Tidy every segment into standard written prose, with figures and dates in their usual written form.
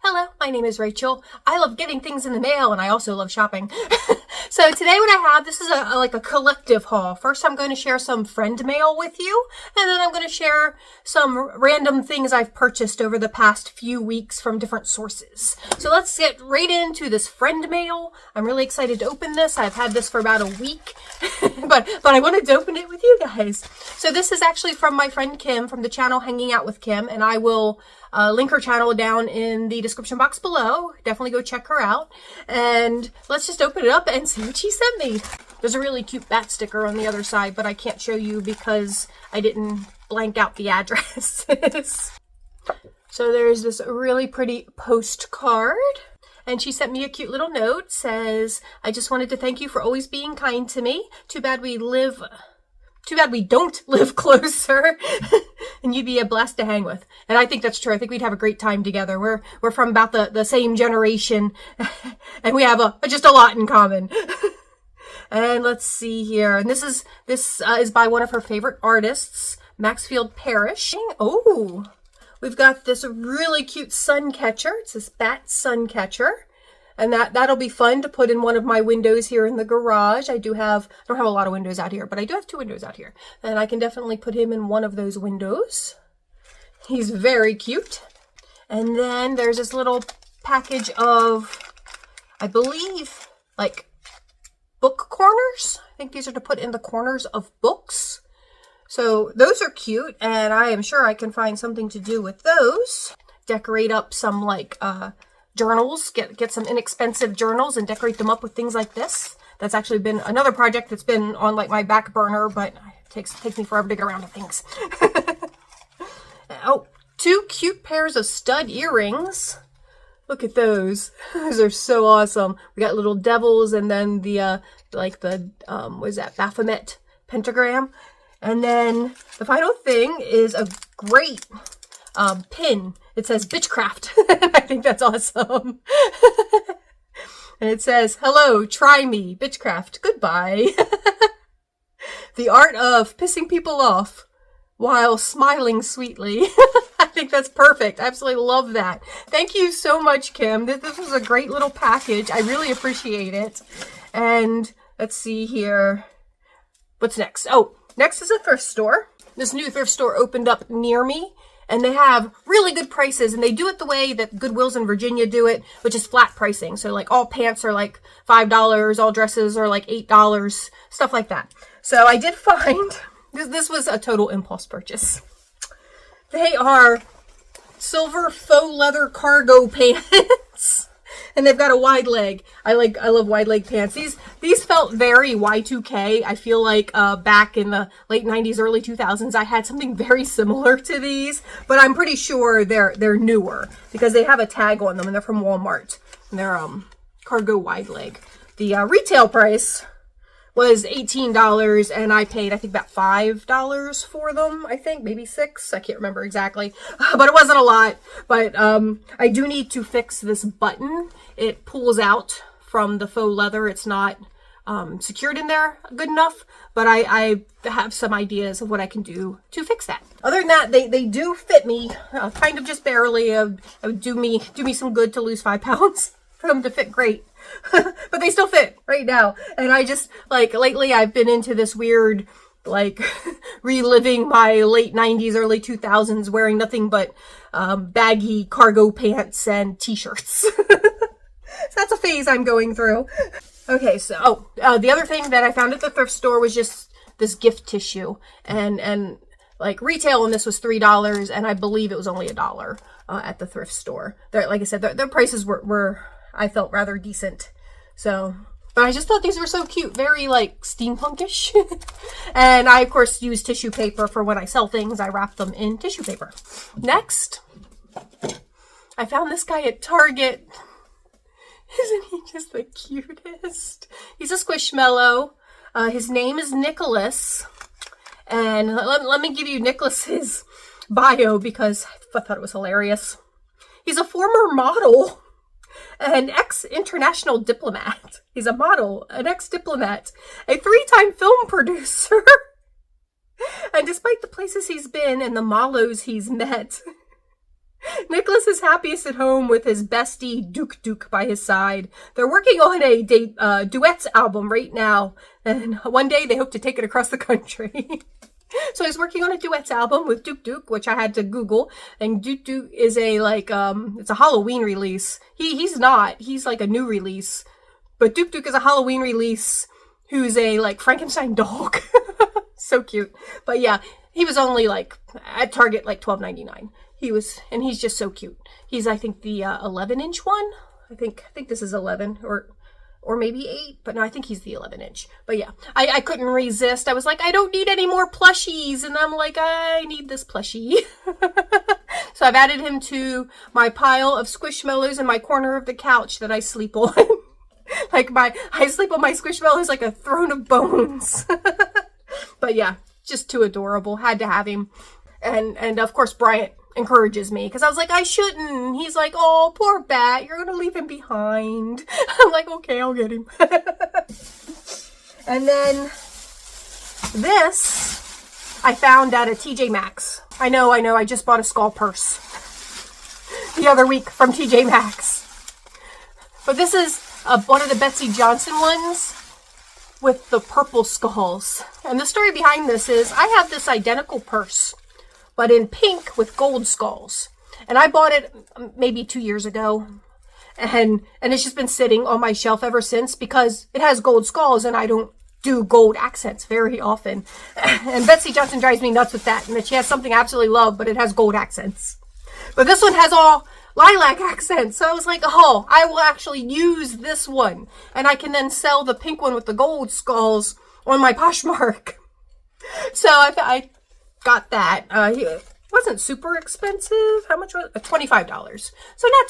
Hello, my name is Rachel. I love getting things in the mail and I also love shopping. So today what I have, this is like a collective haul. First I'm going to share some friend mail with you, and then I'm going to share some random things I've purchased over the past few weeks from different sources. So let's get right into this friend mail. I'm really excited to open this. I've had this for about a week, but I wanted to open it with you guys. So this is actually from my friend Kim from the channel Hanging Out with Kim, and I will link her channel down in the description box below. Definitely go check her out. And let's just open it up and see what she sent me. There's a really cute bat sticker on the other side, but I can't show you because I didn't blank out the addresses. So there's this really pretty postcard. And she sent me a cute little note. Says, I just wanted to thank you for always being kind to me. Too bad we don't live closer. And you'd be a blast to hang with. And I think that's true. I think we'd have a great time together. We're from about the same generation. And we have just a lot in common. And let's see here. And this is by one of her favorite artists, Maxfield Parrish. Oh, we've got this really cute sun catcher. It's this bat sun catcher. And that'll be fun to put in one of my windows here in the garage. I don't have a lot of windows out here, but I do have 2 windows out here. And I can definitely put him in one of those windows. He's very cute. And then there's this little package of, I believe, like book corners. I think these are to put in the corners of books. So those are cute, and I am sure I can find something to do with those. Decorate up some like journals, get some inexpensive journals and decorate them up with things like this. That's actually been another project that's been on like my back burner, but it takes me forever to get around to things. Oh, 2 cute pairs of stud earrings. Look at those. Those are so awesome. We got little devils and then the what is that, Baphomet pentagram. And then the final thing is a great pin. It says Bitchcraft. I think that's awesome. And it says, hello, try me, Bitchcraft, goodbye. The art of pissing people off while smiling sweetly. I think that's perfect. I absolutely love that. Thank you so much, Kim. This was a great little package. I really appreciate it. And let's see here. What's next? Oh, next is a thrift store. This new thrift store opened up near me. And they have really good prices, and they do it the way that Goodwills in Virginia do it, which is flat pricing. So like all pants are like $5, all dresses are like $8, stuff like that. So I did find, this was a total impulse purchase. They are silver faux leather cargo pants. And they've got a wide leg. I love wide leg pants. These felt very Y2K. I feel like back in the late 90s, early 2000s, I had something very similar to these, but I'm pretty sure they're newer because they have a tag on them and they're from Walmart. And they're cargo wide leg. The retail price was $18, and I paid, I think, about $5 for them, I think, maybe $6. I can't remember exactly, but it wasn't a lot. But I do need to fix this button. It pulls out from the faux leather. It's not secured in there good enough, but I have some ideas of what I can do to fix that. Other than that, they do fit me, kind of just barely. It would do me some good to lose 5 pounds for them to fit great. But they still fit right now. And I just, like, lately I've been into this weird, like, reliving my late 90s, early 2000s, wearing nothing but baggy cargo pants and t-shirts. So that's a phase I'm going through. Okay, so, the other thing that I found at the thrift store was just this gift tissue. And like, retail on this was $3, and I believe it was only $1 at the thrift store. Like I said, their prices were I felt rather decent. So, but I just thought these were so cute. Very like steampunkish. And I of course use tissue paper for when I sell things. I wrap them in tissue paper. Next, I found this guy at Target. Isn't he just the cutest? He's a squishmallow. His name is Nicholas. And let me give you Nicholas's bio because I thought it was hilarious. He's a former model. An ex-international diplomat. He's a model, an ex-diplomat, a 3-time film producer. And despite the places he's been and the Malos he's met, Nicholas is happiest at home with his bestie Duke by his side. They're working on a duets album right now, and one day they hope to take it across the country. So he's working on a duets album with Duke, which I had to Google. And Duke is a it's a Halloween release. He's not. He's like a new release. But Duke is a Halloween release who's a like Frankenstein dog. So cute. But yeah, he was only like at Target like $12.99. And he's just so cute. He's I think the 11-inch one. I think this is 11 or maybe 8, but no, I think he's the 11-inch. But yeah, I couldn't resist. I was like, I don't need any more plushies. And I'm like, I need this plushie. So I've added him to my pile of Squishmallows in my corner of the couch that I sleep on. I sleep on my Squishmallows like a throne of bones. But yeah, just too adorable. Had to have him. And of course, Bryant encourages me because I was like, I shouldn't. He's like, oh, poor Bat, you're gonna leave him behind. I'm like, okay, I'll get him. And then this I found at a TJ Maxx. I know, I just bought a skull purse the other week from TJ Maxx. But this is one of the Betsey Johnson ones with the purple skulls. And the story behind this is I have this identical purse, but in pink with gold skulls. And I bought it maybe 2 years ago. And it's just been sitting on my shelf ever since because it has gold skulls and I don't do gold accents very often. And Betsey Johnson drives me nuts with that. And that she has something I absolutely love, but it has gold accents. But this one has all lilac accents. So I was like, oh, I will actually use this one. And I can then sell the pink one with the gold skulls on my Poshmark. So I got that. It wasn't super expensive. How much was it? $25. So not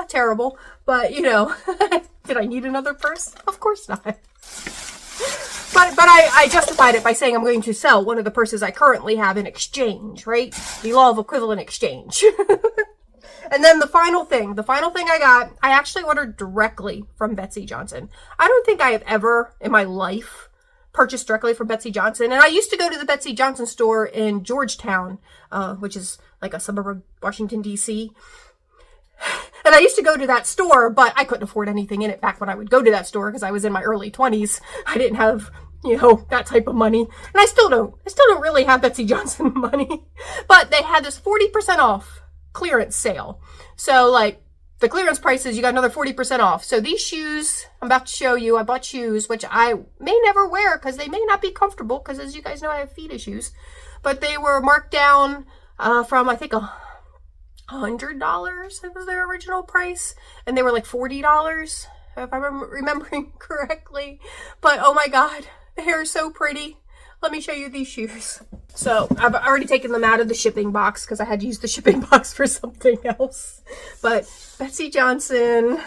terrible. But, you know, did I need another purse? Of course not. But I justified it by saying I'm going to sell one of the purses I currently have in exchange, right? The law of equivalent exchange. And then the final thing I got, I actually ordered directly from Betsey Johnson. I don't think I have ever in my life purchased directly from Betsey Johnson. And I used to go to the Betsey Johnson store in Georgetown, which is like a suburb of Washington, D.C. And I used to go to that store, but I couldn't afford anything in it back when I would go to that store because I was in my early 20s. I didn't have, you know, that type of money. And I still don't really have Betsey Johnson money. But they had this 40% off clearance sale. So like the clearance prices, you got another 40% off. So these shoes I'm about to show you, I bought shoes, which I may never wear because they may not be comfortable because as you guys know, I have feet issues. But they were marked down from, I think, $100. It was their original price. And they were like $40, if I'm remembering correctly. But oh my God, they are so pretty. Let me show you these shoes. So I've already taken them out of the shipping box because I had to use the shipping box for something else. But Betsey Johnson.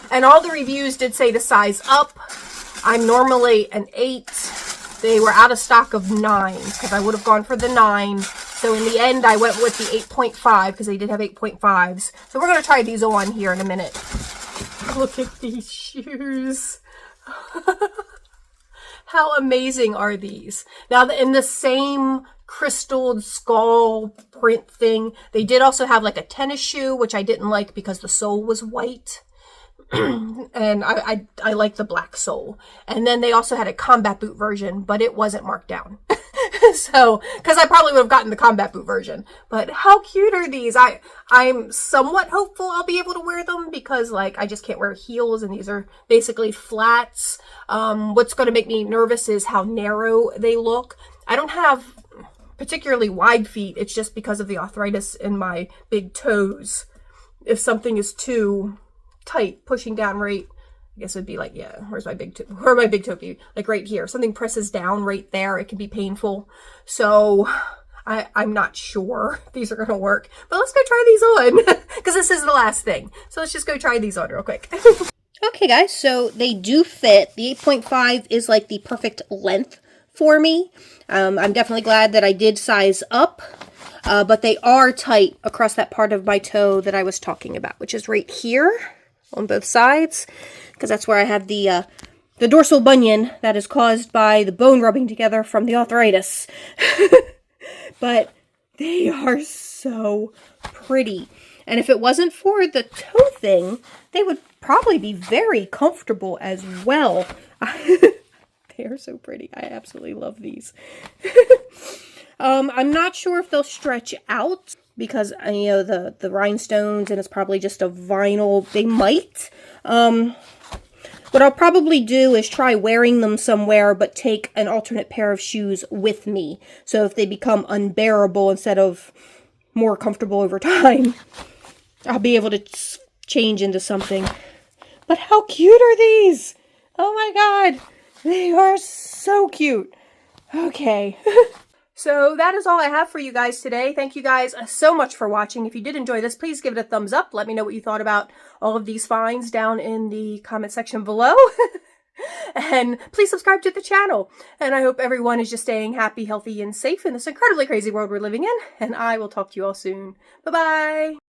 And all the reviews did say to size up. I'm normally an 8. They were out of stock of 9 because I would have gone for the 9. So in the end, I went with the 8.5 because they did have 8.5s. So we're going to try these on here in a minute. Look at these shoes. How amazing are these? Now, in the same crystalled skull print thing, they did also have like a tennis shoe, which I didn't like because the sole was white. And I like the black sole. And then they also had a combat boot version, but it wasn't marked down. So, because I probably would have gotten the combat boot version. But how cute are these? I'm somewhat hopeful I'll be able to wear them because, like, I just can't wear heels, and these are basically flats. What's going to make me nervous is how narrow they look. I don't have particularly wide feet. It's just because of the arthritis in my big toes. If something is too tight, pushing down right, I guess it'd be like, yeah, where's my big toe? Where my big toe be? Like right here. If something presses down right there, it can be painful. So I'm not sure if these are going to work. But let's go try these on because this is the last thing. So let's just go try these on real quick. Okay, guys, so they do fit. The 8.5 is like the perfect length for me. I'm definitely glad that I did size up. But they are tight across that part of my toe that I was talking about, which is right here on both sides. Because that's where I have the dorsal bunion that is caused by the bone rubbing together from the arthritis. But they are so pretty. And if it wasn't for the toe thing, they would probably be very comfortable as well. They are so pretty. I absolutely love these. I'm not sure if they'll stretch out because, you know, the rhinestones, and it's probably just a vinyl. They might. What I'll probably do is try wearing them somewhere, but take an alternate pair of shoes with me. So if they become unbearable instead of more comfortable over time, I'll be able to change into something. But how cute are these? Oh my god. They are so cute. Okay. So that is all I have for you guys today. Thank you guys so much for watching. If you did enjoy this, please give it a thumbs up. Let me know what you thought about all of these finds down in the comment section below. And please subscribe to the channel. And I hope everyone is just staying happy, healthy, and safe in this incredibly crazy world we're living in. And I will talk to you all soon. Bye-bye.